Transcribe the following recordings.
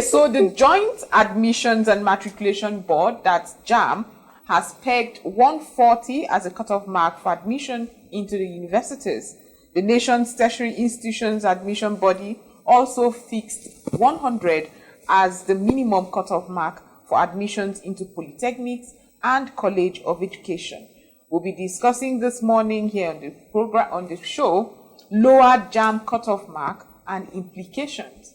Okay, so the Joint Admissions and Matriculation Board, that's Jamb, has pegged 140 as a cutoff mark for admission into the universities. The nation's tertiary institutions admission body also fixed 100 as the minimum cutoff mark for admissions into polytechnics and College of Education. We'll be discussing this morning here on the program, on the show, lower Jamb cutoff mark and implications.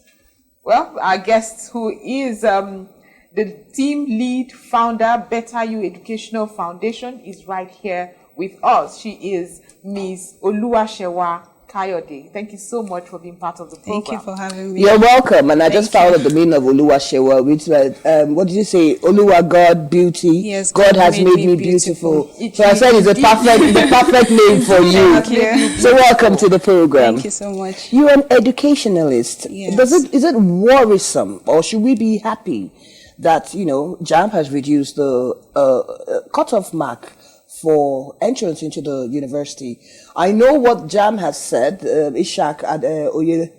Well, our guest, who is the team lead founder, Better You Educational Foundation, is right here with us. She is Ms. Oluwasewa Kayode. Thank you so much for being part of the program. Thank you for having me. You're welcome. And I just found out the meaning of Oluwasewa, which what did you say? Oluwa, God, beauty. Yes, God has made me beautiful. So I said it's a perfect name for you. Thank you. So welcome to the program. Thank you so much. You're an educationalist. Yes. Is it worrisome, or should we be happy that, Jamb has reduced the cutoff mark for entrance into the university? I know what Jamb has said. Ishak at Oyedele.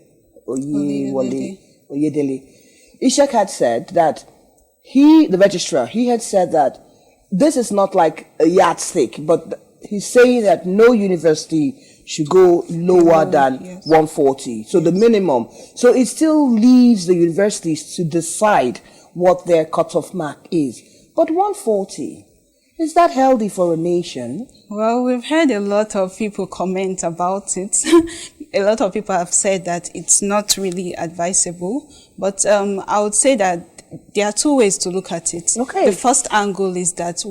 Ishak had said that the registrar, he had said that this is not like a yardstick, but he's saying that no university should go lower than 140. So the minimum. So it still leaves the universities to decide what their cutoff mark is. But 140, is that healthy for a nation? Well, we've heard a lot of people comment about it. A lot of people have said that it's not really advisable. But I would say that there are two ways to look at it. Okay. The first angle is that,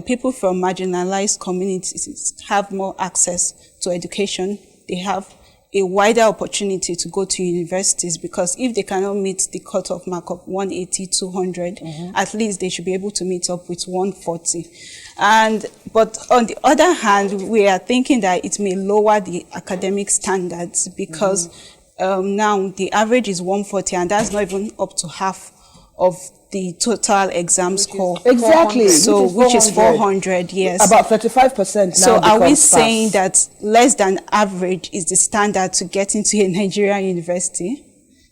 people from marginalized communities have more access to education. They have a wider opportunity to go to universities, because if they cannot meet the cutoff mark of 180, 200, at least they should be able to meet up with 140. But on the other hand, we are thinking that it may lower the academic standards, because now the average is 140, and that's not even up to half of the total exam score. Exactly. So, which is 400, yes. About 35% now. So are we becomes saying pass. that less than average is the standard to get into a Nigerian university?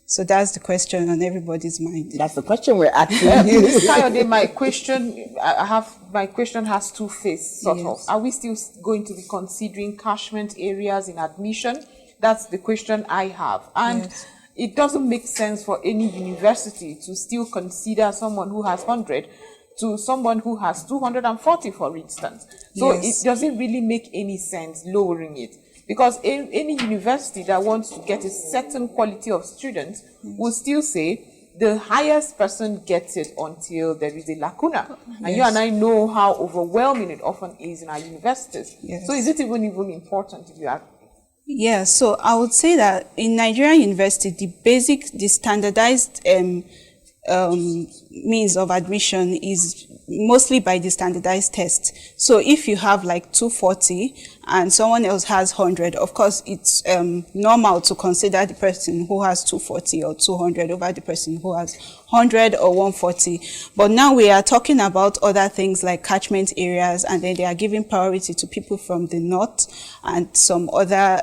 So that's the question on everybody's mind. That's the question we're asking you. Kayode, my question has two phases, sort of. Are we still going to be considering catchment areas in admission? That's the question I have. And it doesn't make sense for any university to still consider someone who has 100 to someone who has 240, for instance. So it doesn't really make any sense lowering it, because any university that wants to get a certain quality of students will still say the highest person gets it until there is a lacuna. And you and I know how overwhelming it often is in our universities. So is it even important if you are? Yeah, so I would say that in Nigerian university, the standardized means of admission is mostly by the standardized test. So if you have like 240 and someone else has 100, of course it's normal to consider the person who has 240 or 200 over the person who has 100 or 140. But now we are talking about other things like catchment areas, and then they are giving priority to people from the north and some other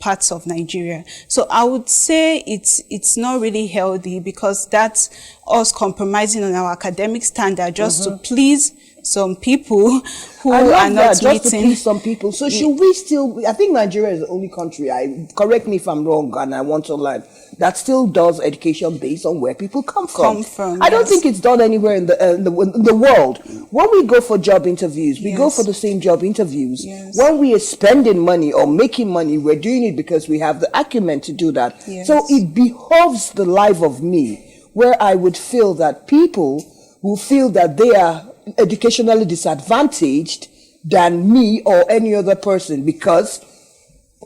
parts of Nigeria. So I would say it's not really healthy, because that's us compromising on our academic standard just to please some people who are not meeting. Just to please some people. So should we still? I think Nigeria is the only country. Correct me if I'm wrong, and I want to learn, that still does education based on where people come from. I don't think it's done anywhere in the world. When we go for job interviews, we go for the same job interviews. When we are spending money or making money, we're doing it because we have the acumen to do that. So it behoves the life of me, where I would feel that people who feel that they are educationally disadvantaged than me or any other person, because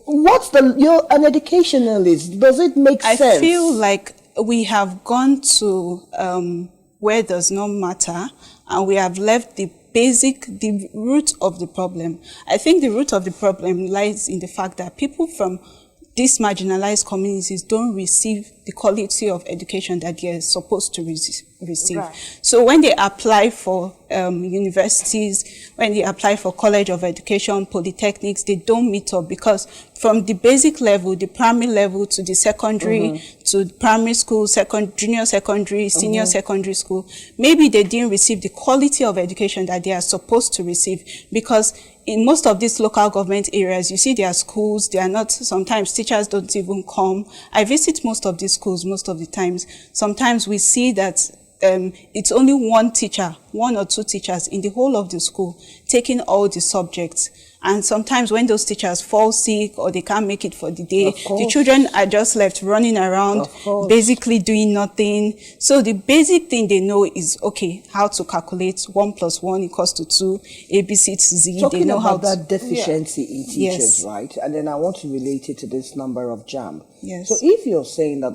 you're an educationalist. Does it make sense? I feel like we have gone to where it does not matter, and we have left the root of the problem. I think the root of the problem lies in the fact that people from these marginalized communities don't receive the quality of education that they are supposed to receive. Right. So when they apply for universities, when they apply for College of Education, polytechnics, they don't meet up, because from the basic level, the primary level, to the secondary, to primary school, junior secondary, senior secondary school, maybe they didn't receive the quality of education that they are supposed to receive, because in most of these local government areas, you see their schools, they are not, sometimes teachers don't even come. I visit most of these schools most of the times. Sometimes we see that it's only one teacher, one or two teachers in the whole of the school taking all the subjects. And sometimes when those teachers fall sick or they can't make it for the day, the children are just left running around, basically doing nothing. So the basic thing they know is, okay, how to calculate 1 + 1 = 2, A, B, C to Z. Talking they know about how that deficiency in teachers, right? And then I want to relate it to this number of Jamb. Yes. So if you're saying that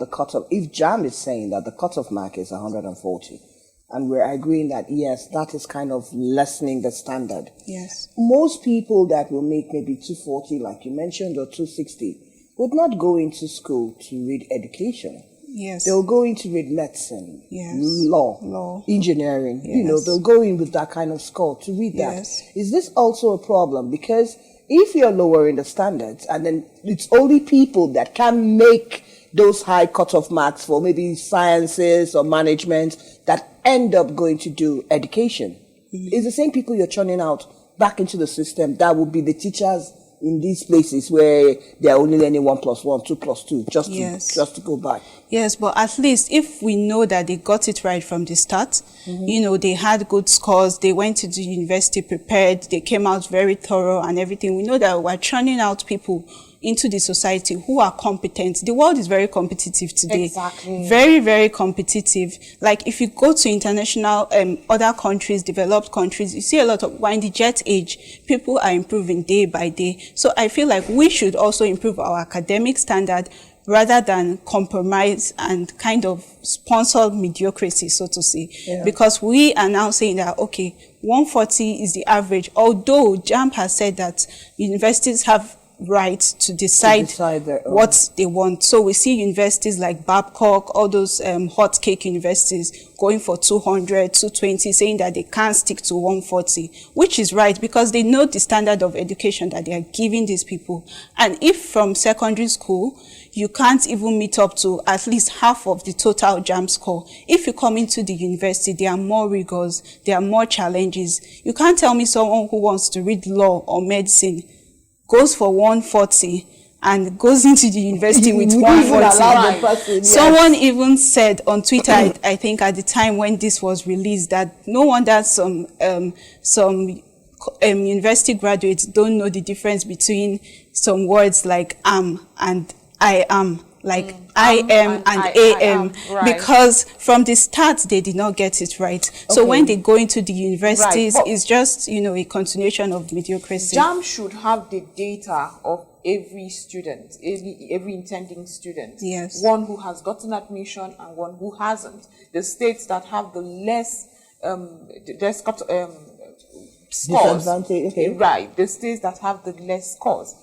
if Jamb is saying that the cutoff mark is 140, and we're agreeing that, yes, that is kind of lessening the standard. Yes. Most people that will make maybe 240, like you mentioned, or 260, would not go into school to read education. Yes. They'll go in to read medicine, Yes. law, engineering. Yes. They'll go in with that kind of score to read that. Yes. Is this also a problem? Because if you're lowering the standards, and then it's only people that can make those high cutoff marks for maybe sciences or management that end up going to do education. It's the same people you're churning out back into the system. That would be the teachers in these places where they're only learning 1 + 1, 2 + 2, just to go by. Yes, but at least if we know that they got it right from the start, they had good scores, they went to the university prepared, they came out very thorough and everything, we know that we're churning out people into the society who are competent. The world is very competitive today. Exactly. Very, very competitive. Like if you go to international, other countries, developed countries, you see a lot of, we're in the jet age, people are improving day by day. So I feel like we should also improve our academic standard rather than compromise and kind of sponsor mediocrity, so to say. Yeah. Because we are now saying that, okay, 140 is the average, although Jamb has said that universities have right to decide what they want. So we see universities like Babcock, all those hot cake universities going for 200, 220, saying that they can't stick to 140, which is right because they know the standard of education that they are giving these people. And if from secondary school, you can't even meet up to at least half of the total Jamb score. If you come into the university, there are more rigors, there are more challenges. You can't tell me someone who wants to read law or medicine goes for 140 and goes into the university with 140. Yes. Someone even said on Twitter, I think at the time when this was released, that no wonder some university graduates don't know the difference between some words like am and I am. Like I am and AM, right. Because from the start they did not get it right. Okay. So when they go into the universities, right. It's just, a continuation of mediocrity. Jamb should have the data of every student, every intending student. Yes. One who has gotten admission and one who hasn't. The states that have the less scores, okay. Right? The states that have the less scores.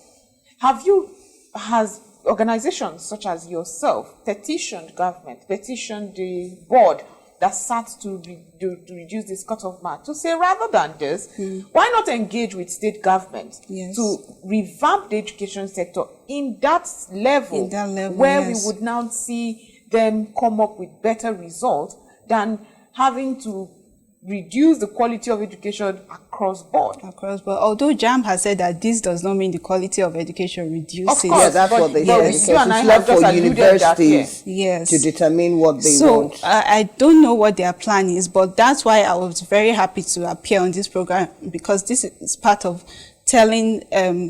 Has organizations such as yourself petitioned government, petitioned the board that sat to reduce this cutoff mark to say, rather than this, why not engage with state government to revamp the education sector in that level where we would now see them come up with better results than having to reduce the quality of education across board. Although Jamb has said that this does not mean the quality of education reduces. Of course, that's what they say. Because you and I have just alluded universities that, to determine what they want. So I don't know what their plan is, but that's why I was very happy to appear on this program, because this is part of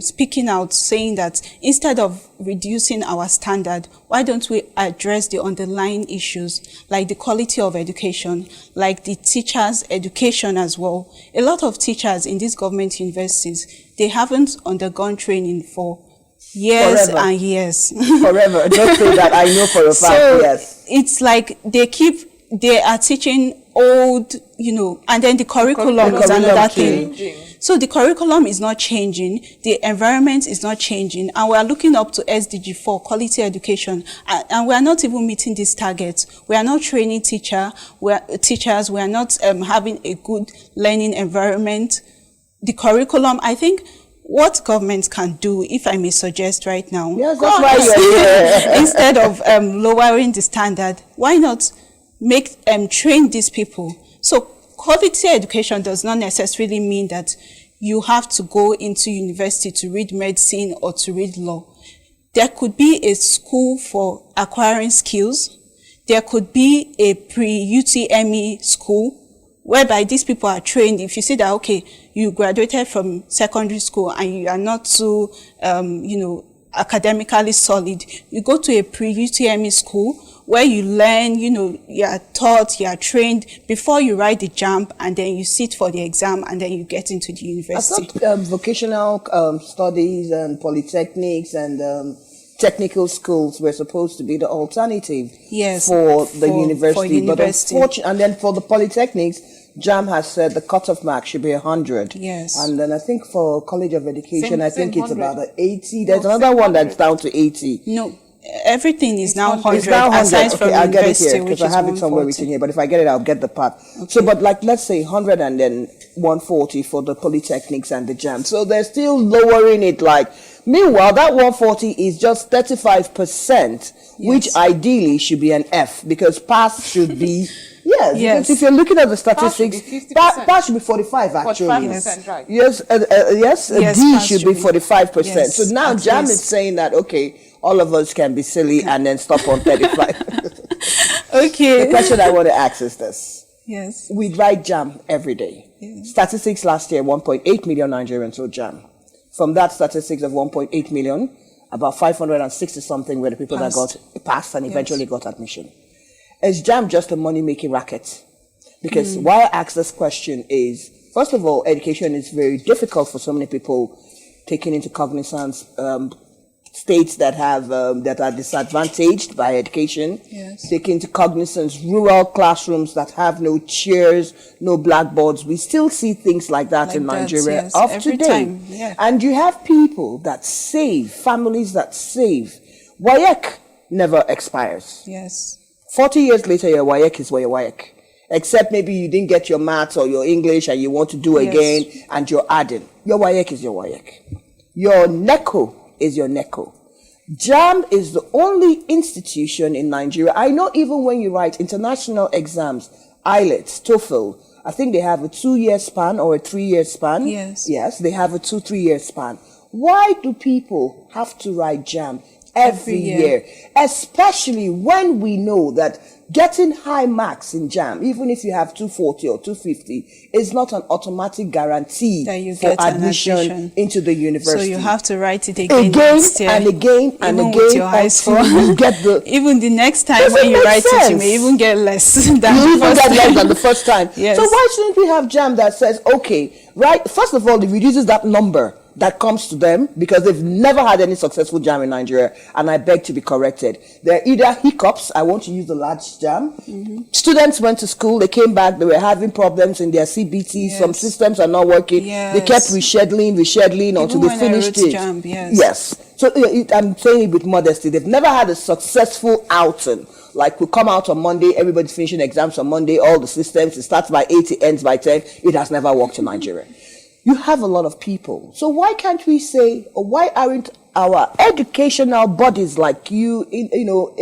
speaking out, saying that instead of reducing our standard, why don't we address the underlying issues, like the quality of education, like the teachers' education as well. A lot of teachers in these government universities, they haven't undergone training for years and years. Forever. Just say that, I know for a fact, so yes. It's like they are teaching old, and then the curriculum is another thing. So the curriculum is not changing, the environment is not changing, and we are looking up to SDG 4, quality education, and we are not even meeting these targets. We are not training teachers, we are not having a good learning environment. The curriculum, I think, what government can do, if I may suggest right now, yes, that's why you're here. Instead of lowering the standard, why not train these people? So quality education does not necessarily mean that you have to go into university to read medicine or to read law. There could be a school for acquiring skills. There could be a pre-UTME school whereby these people are trained. If you see that, okay, you graduated from secondary school and you are not too, academically solid, you go to a pre-UTME school where you learn, you are taught, you are trained before you write the Jamb, and then you sit for the exam, and then you get into the university. I thought vocational studies and polytechnics and technical schools were supposed to be the alternative for the university. But unfortunately, and then for the polytechnics, Jamb has said the cutoff mark should be 100. Yes. And then I think for College of Education, I think it's about 80. There's another one that's down to 80. No, everything is now 100. It's now 100. Aside from I'll get it university, here because I have it somewhere written here. But if I get it, I'll get the part. Okay. So, but like, let's say 100 and then 140 for the polytechnics and the Jamb. So they're still lowering it. Like, meanwhile, that 140 is just 35%, which ideally should be an F, because pass should be. Yes, because if you're looking at the statistics, that should be 45 actually. 45%, right? Yes, D should be 45%. Yes, so now Jamb is saying that, okay, all of us can be silly and then stop on 35. Okay. The question I want to ask is this. Yes. We write Jamb every day. Yes. Statistics last year, 1.8 million Nigerians wrote Jamb. From that statistics of 1.8 million, about 560 something were the people that got passed and eventually got admission. Is Jamb just a money-making racket? Because why I ask this question is, first of all, education is very difficult for so many people, taking into cognizance states that have that are disadvantaged by education, taking into cognizance rural classrooms that have no chairs, no blackboards. We still see things like that in Nigeria of today. And you have people that save, families that save. WAEC never expires. Yes. 40 years later, your WAEC is your WAEC. Except maybe you didn't get your maths or your English and you want to do again and you're adding. Your WAEC is your WAEC. Your NECO is your NECO. Jamb is the only institution in Nigeria. I know even when you write international exams, IELTS, TOEFL, I think they have a 2-year span or a 3-year span. Yes. Yes, they have a 2-3-year span. Why do people have to write Jamb every year? Especially when we know that getting high marks in Jamb, even if you have 240 or 250, is not an automatic guarantee that you for get admission into the university. So you have to write it again next year. And again and even again with your high score. You get the even the next time when you write it, you may even get less than the first time. Yes. So why shouldn't we have Jamb that says, okay, right, first of all, it reduces that number that comes to them, because they've never had any successful Jamb in Nigeria, and I beg to be corrected. There are either hiccups, I want to use the large Jamb. Students went to school, they came back, they were having problems in their CBT, some systems are not working, they kept rescheduling until they finished it. Jamb, So I'm saying it with modesty, they've never had a successful outing. Like, we come out on Monday, everybody's finishing exams on Monday, all the systems, it starts by 8, it ends by 10, it has never worked in Nigeria. You have a lot of people. So why can't we say, or why aren't our educational bodies like NGOs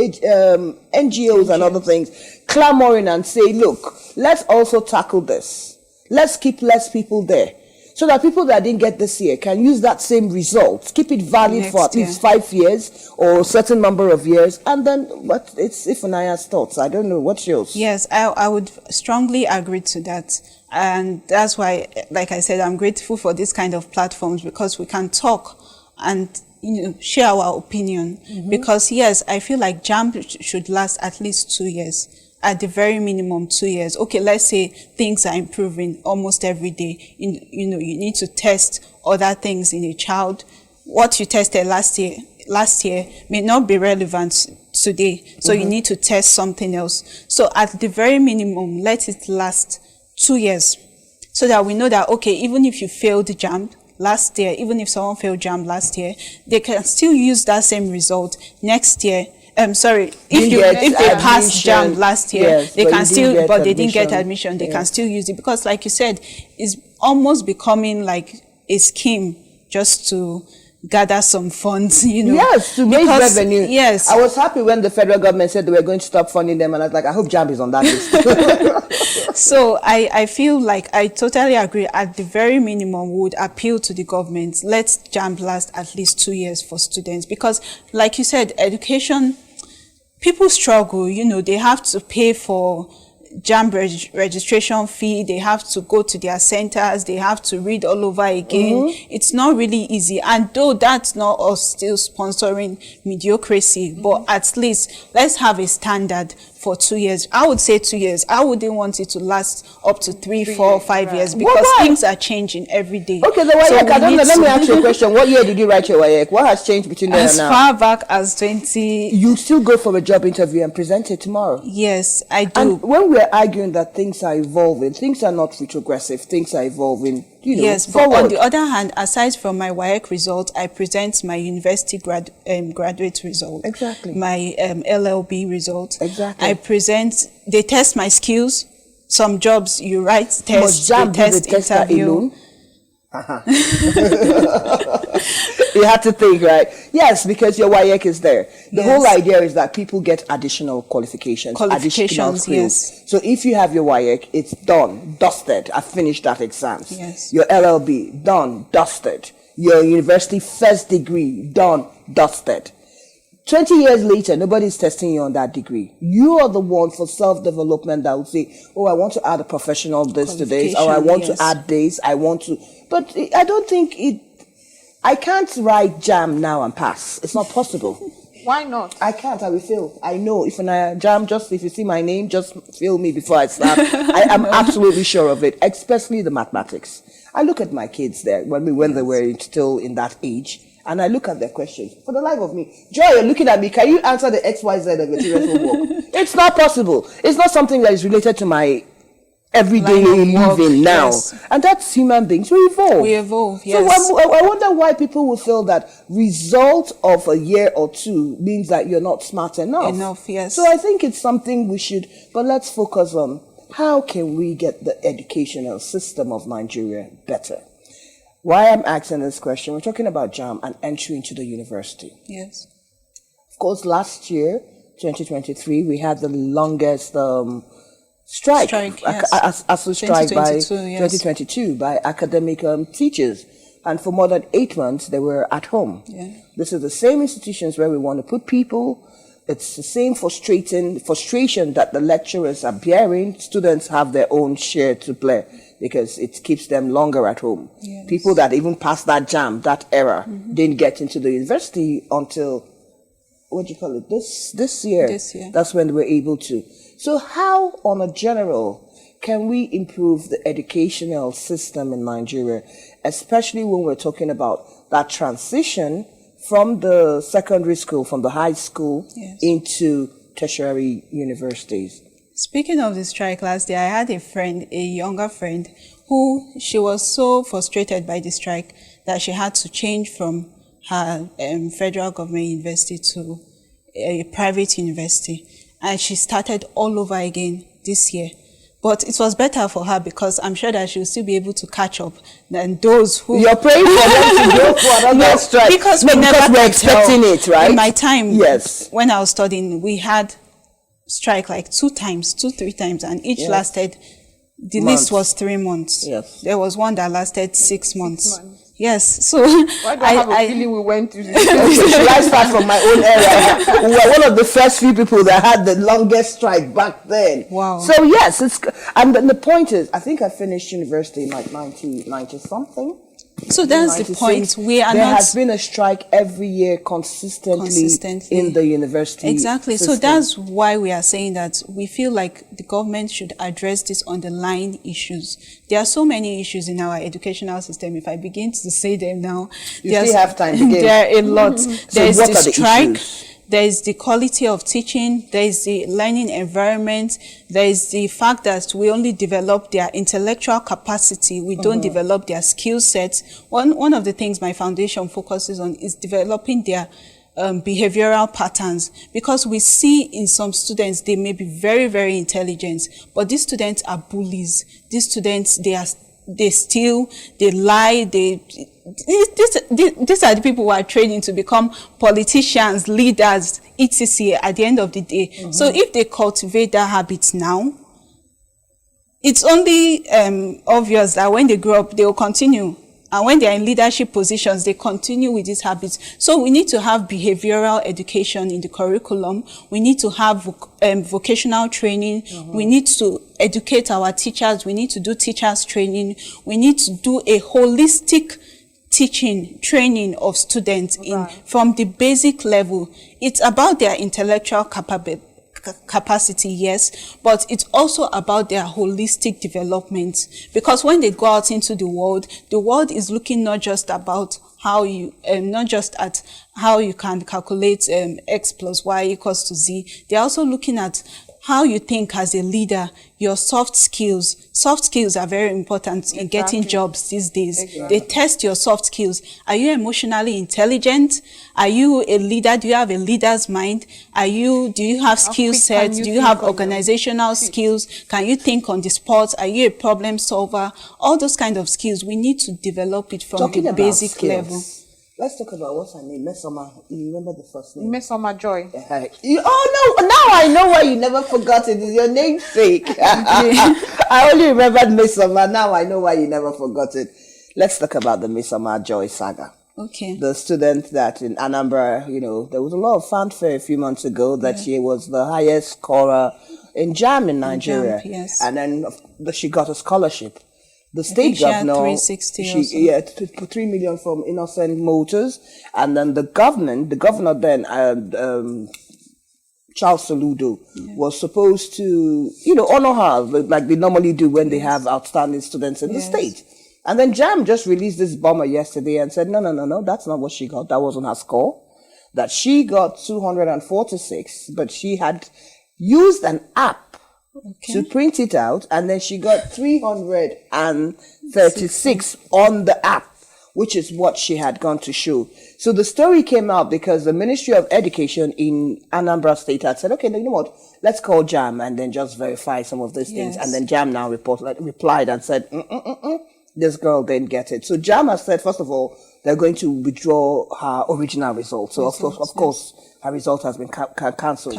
and other things clamoring and say, look, let's also tackle this. Let's keep less people there. So that people that didn't get this year can use that same result, keep it valid for at least 5 years or a certain number of years, and then it's Ifeanyi's thoughts. I don't know, what's yours? Yes, I would strongly agree to that. And that's why, like I said, I'm grateful for this kind of platforms, because we can talk and share our opinion. Because yes, I feel like Jamb should last at least 2 years. At the very minimum 2 years. Okay, let's say things are improving almost every day. You need to test other things in a child. What you tested last year may not be relevant today. So you need to test something else. So at the very minimum, let it last 2 years. so that we know that, okay, even if you failed Jamb last year, even if someone failed Jamb last year, they can still use that same result next year. If they passed Jamb last year, yes, they can still, but they didn't get admission. admission, they can still use it, because like you said, it's almost becoming like a scheme just to gather some funds, you know. Yes, to raise revenue. Yes. I was happy when the federal government said they were going to stop funding them, and I was like, I hope Jamb is on that list. So I feel like I totally agree. At the very minimum, we would appeal to the government. Let's Jamb last at least 2 years for students, because like you said, education, people struggle, you know, they have to pay for Jamb registration fee, they have to go to their centers, they have to read all over again. It's not really easy, and though that's not us still sponsoring mediocrity, but at least let's have a standard for 2 years. I would say 2 years. I wouldn't want it to last up to 3, 4, 5 years, because things are changing every day. Okay, the WAEC, let me ask you a question. What year did you write your WAEC? What has changed between then and now? As far back as 20. You still go for a job interview and present it tomorrow? Yes, I do. And when we're arguing that things are evolving, things are not retrogressive, things are evolving, you know, yes, forward. but on the other hand, aside from my WAEC result, I present my university graduate result. Exactly. My LLB result. Exactly. I present, they test my skills. Some jobs you write test, Jamb they test interview. alone? You have to think, right? Yes, because your WAEC is there. The whole idea is that people get additional qualifications, additional skills. Yes. So if you have your WAEC, it's done, dusted. I finished that exams. Yes. Your LLB, done, dusted. Your university first degree, done, dusted. 20 years later, nobody's testing you on that degree. You are the one for self-development that will say, oh, I want to add a professional this to this, or I want to add this, I want to. But I don't think I can't write Jamb now and pass. It's not possible. Why not? I can't. I will fail. I know. If I Jamb, just if you see my name, just fail me before I start. I am absolutely sure of it, especially the mathematics. I look at my kids there when they were still in that age, and I look at their questions. For the life of me, Joy, you're looking at me. Can you answer the XYZ of materials homework? It's not possible. It's not something that is related to my everyday living now. Yes. And that's human beings. We evolve. We evolve, yes. So I wonder why people will feel that result of a year or two means that you're not smart enough. Yes. So I think it's something we should, but let's focus on how can we get the educational system of Nigeria better. Why I'm asking this question, we're talking about Jamb and entry into the university. Yes. Of course, last year, 2023, we had the longest strike yes. ASU strike by 2022 by academic teachers, and for more than 8 months they were at home. This is the same institutions where we want to put people. It's the same frustration that the lecturers are bearing. Students have their own share to play because it keeps them longer at home. People that even passed that Jamb, that era, didn't get into the university until this year. That's when they were able to. So how, on a general, can we improve the educational system in Nigeria, especially when we're talking about that transition from the secondary school, from the high school, into tertiary universities? Speaking of the strike last day, I had a younger friend, who she was so frustrated by the strike that she had to change from her federal government university to a private university. And she started all over again this year. But it was better for her because I'm sure that she'll still be able to catch up than those who... You're praying for them to go for another strike. Because we're expecting it, right? In my time, when I was studying, we had strike like 2, 3 times, and each lasted... The list was 3 months. There was one that lasted 6 months. Yes, so why do I have a feeling we went through this? Should I start from my own area? We were one of the first few people that had the longest strike back then. Wow. So yes, and the point is, I think I finished university in like 90 something. So that's the point. There has been a strike every year consistently in the university. Exactly. system. So that's why we are saying that we feel like the government should address these underlying issues. There are so many issues in our educational system. If I begin to say them now, you still have time to there are a lot. So There's what the are the strike. issues? there is the quality of teaching, there is the learning environment, there is the fact that we only develop their intellectual capacity, we don't develop their skill sets. One of the things my foundation focuses on is developing their behavioral patterns, because we see in some students they may be very, very intelligent, but these students are bullies. These students, they steal, they lie, these are the people who are training to become politicians, leaders, etc. at the end of the day. So if they cultivate that habit now, it's only obvious that when they grow up, they will continue. And when they are in leadership positions, they continue with these habits. So we need to have behavioral education in the curriculum. We need to have vocational training. We need to educate our teachers. We need to do teachers training. We need to do a holistic training of students from the basic level. It's about their intellectual capacity, yes, but it's also about their holistic development, because when they go out into the world is looking not just about how you not just at how you can calculate x plus y equals to z. They're also looking at how you think as a leader, your soft skills. Soft skills are very important in getting jobs these days. They test your soft skills. Are you emotionally intelligent? Are you a leader? Do you have a leader's mind? Do you have skill sets? Do you have organizational skills? Can you think on the spot? Are you a problem solver? All those kind of skills, we need to develop it from the basic level. Let's talk about what's her name, Mesoma. You remember the first name? Mesoma Joy. Oh no! Now I know why you never forgot it. It's your namesake. I only remembered Mesoma. Now I know why you never forgot it. Let's talk about the Mesoma Joy saga. Okay. The student that in Anambra, there was a lot of fanfare a few months ago that she was the highest scorer in Jamb in Nigeria. Jamb, yes. And then she got a scholarship. The state governor, 3 million from Innocent Motors, and then the governor then, Charles Soludo, was supposed to, honor her like they normally do when they have outstanding students in the state. And then Jamb just released this bomber yesterday and said, no, that's not what she got. That wasn't her score. That she got 246, but she had used an app to print it out, and then she got 336 on the app, which is what she had gone to show. So the story came out because the Ministry of Education in Anambra State had said, okay, you know what, let's call Jamb and then just verify some of these things. And then Jamb now replied and said, this girl didn't get it. So Jamb has said, first of all, they're going to withdraw her original result. So of course, her result has been cancelled.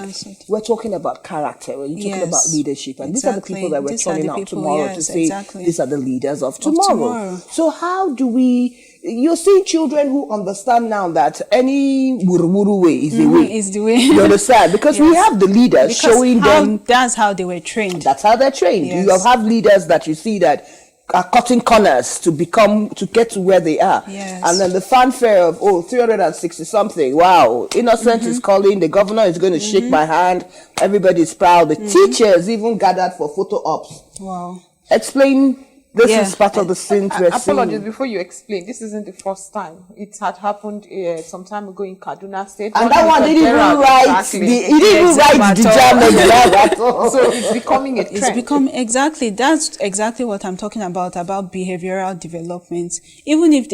We're talking about character. We're talking about leadership. And these are the people that we're turning out tomorrow to say, these are the leaders of tomorrow. So how do you're seeing children who understand now that any wuru way is the way. Is the way. You understand? Because we have the leaders showing them. That's how they were trained. That's how they're trained. You have leaders that you see that are cutting corners to get to where they are. And then the fanfare of 360 something. Wow, Innocent is calling, the governor is going to shake my hand, everybody's proud. The teachers even gathered for photo ops. Wow. Explain. This is part of the scenes we're seeing. Apologies, before you explain, this isn't the first time. It had happened some time ago in Kaduna State. And that one didn't even write the Jamb exam at all. So it's becoming a trend. That's exactly what I'm talking about behavioral development. Even if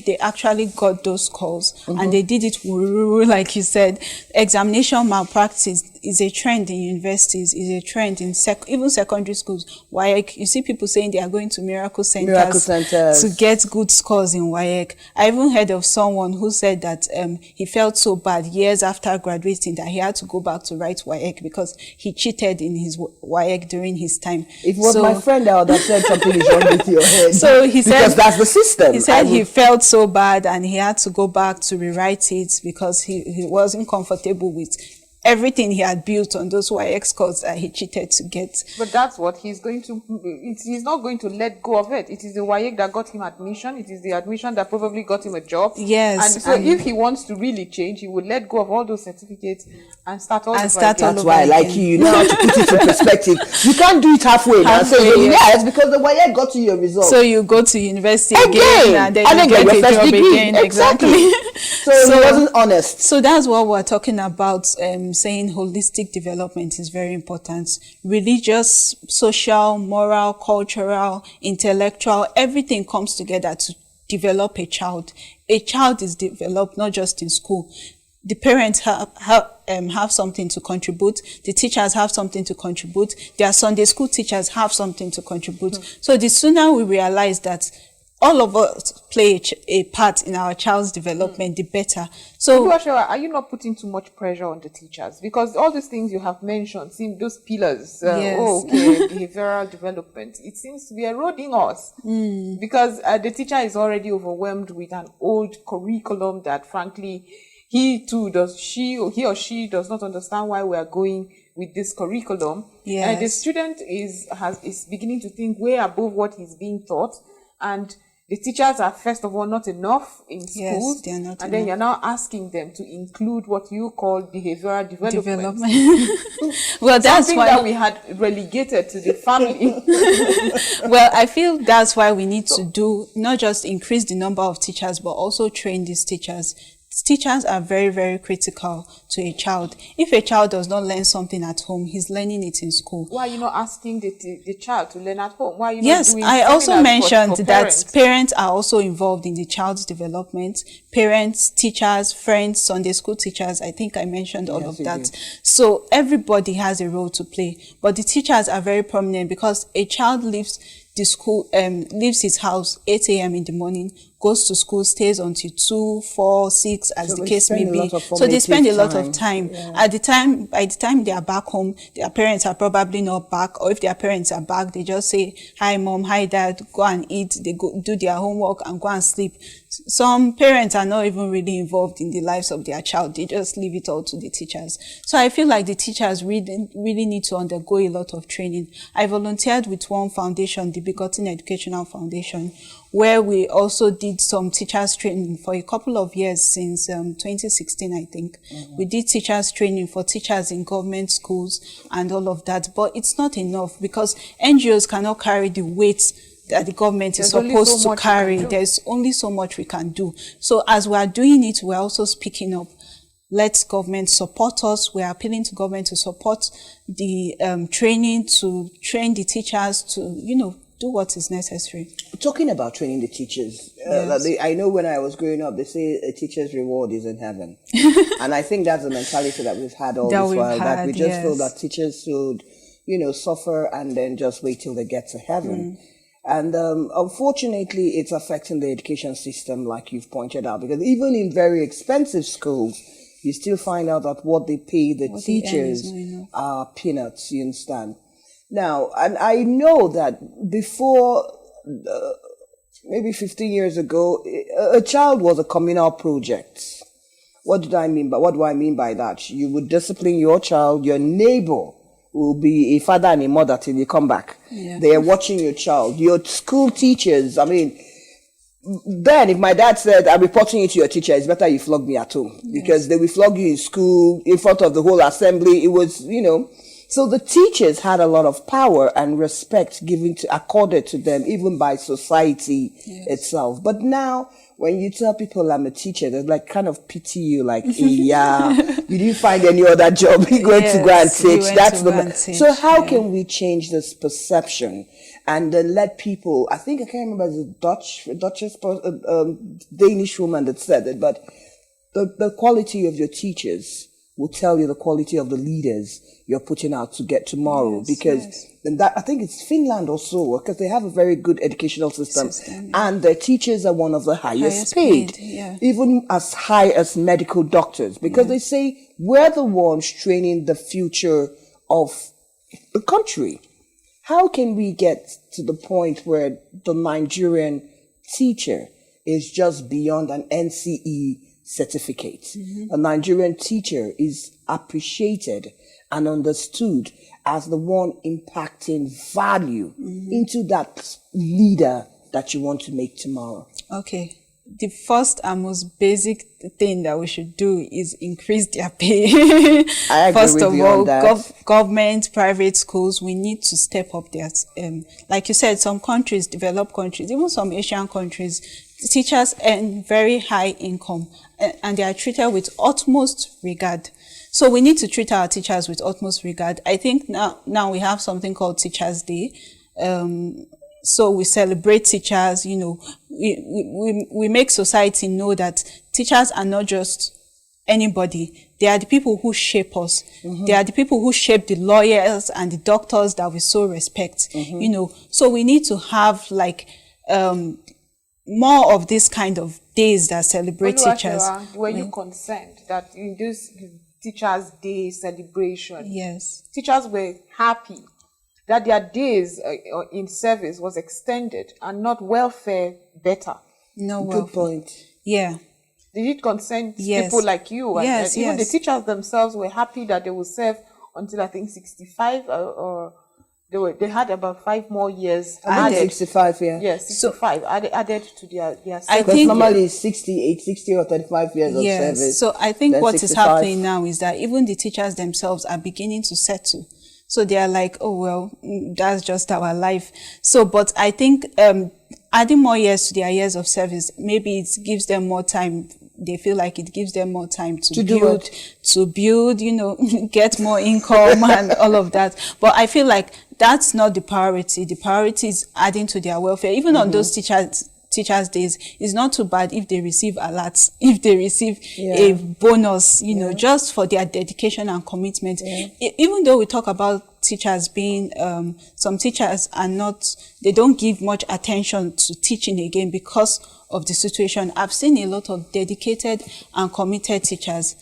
they actually got those calls and they did it like you said, examination malpractice is a trend in universities, is a trend in even secondary schools. WAEC, you see people saying they are going to miracle centers to get good scores in WAEC. I even heard of someone who said that he felt so bad years after graduating that he had to go back to write WAEC because he cheated in his WAEC during his time. It was my friend that said something is wrong with your head. So he said, because that's the system. He said he felt so bad and he had to go back to rewrite it because he wasn't comfortable with everything he had built on those WAEC scores that he cheated to get. But that's what he's going to, he's not going to let go of it. It is the WAEC that got him admission. It is the admission that probably got him a job. Yes. And so if he wants to really change, he would let go of all those certificates and start all over again. That's why I like you know how to put it in perspective. You can't do it halfway now. So yes, because the WAEC got you your result. So you go to university again and then you get your a first job degree. again. Exactly. So he wasn't honest. So that's what we're talking about, saying holistic development is very important. Religious, social, moral, cultural, intellectual, everything comes together to develop a child. A child is developed not just in school. The parents have something to contribute. The teachers have something to contribute. Their Sunday school teachers have something to contribute. So the sooner we realize that all of us play a part in our child's development, the better. So, Oluwasewa, are you not putting too much pressure on the teachers? Because all these things you have mentioned seem those pillars. Yes. Behavioral development. It seems to be eroding us because the teacher is already overwhelmed with an old curriculum that, frankly, he or she does not understand why we are going with this curriculum. Yes. And the student is beginning to think way above what he's being taught, and the teachers are, first of all, not enough in schools. Yes, they're not and enough. then you're now asking them to include what you call behavioral development. Well, that's something why that we had relegated to the family. Well, I feel that's why we need to do, not just increase the number of teachers, but also train these teachers. Teachers are very, very critical to a child. If a child does not learn something at home, he's learning it in school. Why are you not asking the child to learn at home? Why are you Yes, not doing I also seminars mentioned for that parents are also involved in the child's development. Parents, teachers, friends, Sunday school teachers, I think I mentioned all of that. So everybody has a role to play. But the teachers are very prominent because a child leaves his house 8 a.m. in the morning, goes to school, stays until 2, 4, 6, as the case may be. So they spend a lot of time. By the time they are back home, their parents are probably not back, or if their parents are back, they just say, hi mom, hi dad, go and eat, they go do their homework and go and sleep. Some parents are not even really involved in the lives of their child. They just leave it all to the teachers. So I feel like the teachers really need to undergo a lot of training. I volunteered with one foundation, the Begotten Educational Foundation, where we also did some teachers training for a couple of years since 2016, I think. We did teachers training for teachers in government schools and all of that. But it's not enough because NGOs cannot carry the weight that the government is supposed to carry. There's only so much we can do. So as we are doing it, we're also speaking up. Let government support us. We're appealing to government to support the training, to train the teachers to, do what is necessary. Talking about training the teachers, I know when I was growing up, they say a teacher's reward is in heaven. And I think that's the mentality that we've had all this while, that we just feel that teachers should, suffer and then just wait till they get to heaven. And unfortunately, it's affecting the education system, like you've pointed out, because even in very expensive schools, you still find out that what they pay the teachers are peanuts, you understand? Now, and I know that before, maybe 15 years ago, a child was a communal project. What do I mean by that? You would discipline your child, your neighbor will be a father and a mother till you come back. They are watching your child. Your school teachers, then if my dad said, I'm reporting you to your teacher, it's better you flog me at home. Because they will flog you in school, in front of the whole assembly. It was, So the teachers had a lot of power and respect accorded to them, even by society itself. But now, when you tell people I'm a teacher, they like kind of pity you, like, you didn't find any other job, you're going to go and teach. So how can we change this perception and then let people, I think, I can't remember the Danish woman that said it, but the quality of your teachers will tell you the quality of the leaders you're putting out to get tomorrow. Then that, I think it's Finland also, because they have a very good educational system. And their teachers are one of the highest paid, even as high as medical doctors, because they say we're the ones training the future of the country. How can we get to the point where the Nigerian teacher is just beyond an NCE certificate. A Nigerian teacher is appreciated and understood as the one impacting value into that leader that you want to make tomorrow. Okay. The first and most basic thing that we should do is increase their pay. I agree First with of you all, on that. government, private schools, we need to step up their, like you said, some countries, developed countries, even some Asian countries, teachers earn very high income and they are treated with utmost regard. So we need to treat our teachers with utmost regard. I think now we have something called Teachers' Day. So we celebrate teachers, you know, we make society know that teachers are not just anybody. They are the people who shape us. They are the people who shape the lawyers and the doctors that we so respect, you know. So we need to have like, more of this kind of days that celebrate teachers. Were you concerned that in this Teachers' Day celebration, yes, teachers were happy that their days in service was extended and not welfare better? No Good welfare. point. Yeah. Did it concern Yes. people like you? Yes, even the yes. teachers themselves were happy that they will serve until I think 65 or they had about 5 more years I think added. 65, yeah. Yes, 65 added to their I service. Because think- normally it's 68, 60 or 35 years of Yes. service. So I think then what is 65. happening now is that even the teachers themselves are beginning to settle. So they are like, oh, well, that's just our life. So, but I think, adding more years to their years of service, maybe it gives them more time. They feel like it gives them more time to build, you know, get more income and all of that. But I feel like that's not the priority. The priority is adding to their welfare. Even on those teachers' days, it's not too bad if they receive alerts, if they receive a bonus, you know, just for their dedication and commitment. Even though we talk about teachers being, some teachers are not, they don't give much attention to teaching again because of the situation. I've seen a lot of dedicated and committed teachers,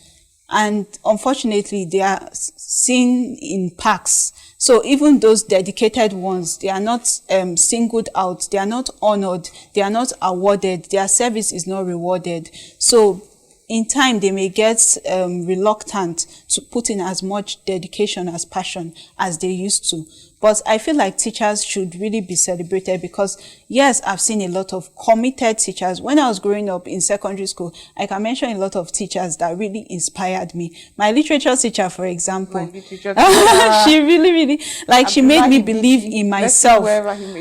and unfortunately they are seen in packs. So even those dedicated ones, they are not singled out, they are not honored, they are not awarded, their service is not rewarded. So in time, they may get reluctant to put in as much dedication as passion as they used to. But I feel like teachers should really be celebrated because, yes, I've seen a lot of committed teachers. When I was growing up in secondary school, I can mention a lot of teachers that really inspired me. My literature teacher, for example, she really, like, she made me believe in myself.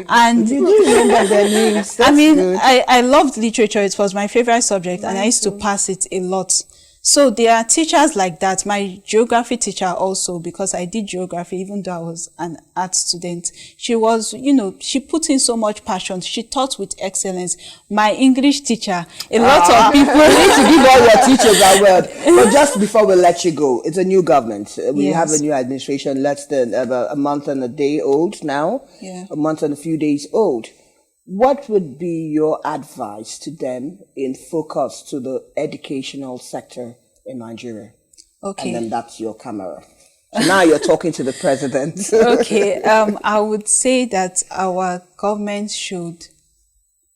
And You do remember their names. I That's mean, good. I loved literature. It was my favorite subject, and I used to pass it a lot. So there are teachers like that. My geography teacher also, because I did geography, even though I was an art student, she was, you know, she put in so much passion. She taught with excellence. My English teacher, a lot of people. You need to give all your teachers a word. But just before we let you go, it's a new government. We Yes. have a new administration less than about a month and a day old now. Yeah. A month and a few days old. What would be your advice to them in focus to the educational sector in Nigeria? Okay. And then that's your camera. So now you're talking to the president. Okay. I would say that our government should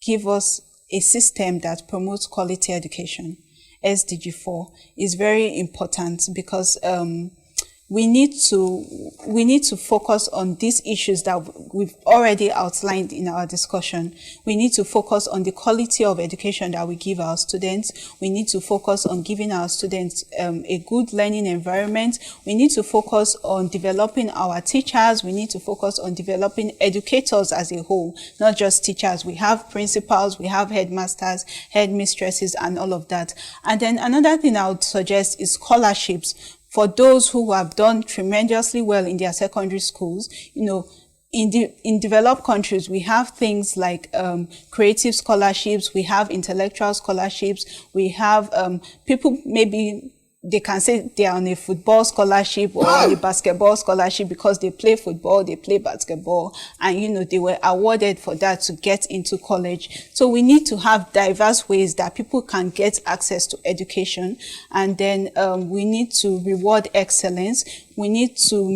give us a system that promotes quality education. SDG4 is very important because, we need to focus on these issues that we've already outlined in our discussion. We need to focus on the quality of education that we give our students. We need to focus on giving our students a good learning environment. We need to focus on developing our teachers. We need to focus on developing educators as a whole, not just teachers. We have principals, we have headmasters, headmistresses, and all of that. And then another thing I would suggest is scholarships. For those who have done tremendously well in their secondary schools, you know, in developed countries, we have things like creative scholarships, we have intellectual scholarships, we have people, maybe they can say they are on a football scholarship or on a basketball scholarship because they play football, they play basketball, and, you know, they were awarded for that to get into college. So we need to have diverse ways that people can get access to education. And then we need to reward excellence. We need to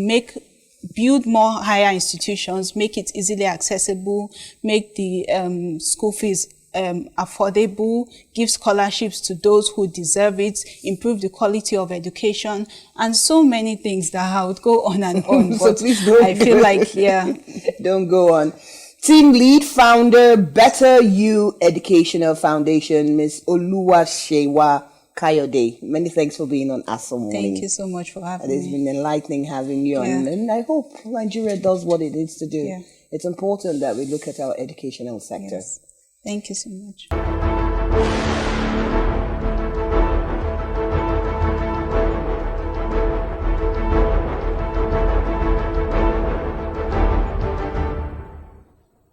build more higher institutions, make it easily accessible, make the school fees affordable, give scholarships to those who deserve it, improve the quality of education, and so many things that I would go on and on. So but please don't I feel like, yeah. Don't go on. Team lead founder, Better You Educational Foundation, Ms. Oluwasewa Kayode. Many thanks for being on Asa Morning. Thank you so much for having It's me. been enlightening having you on, and I hope Nigeria does what it needs to do. Yeah. It's important that we look at our educational sector. Yes. Thank you so much.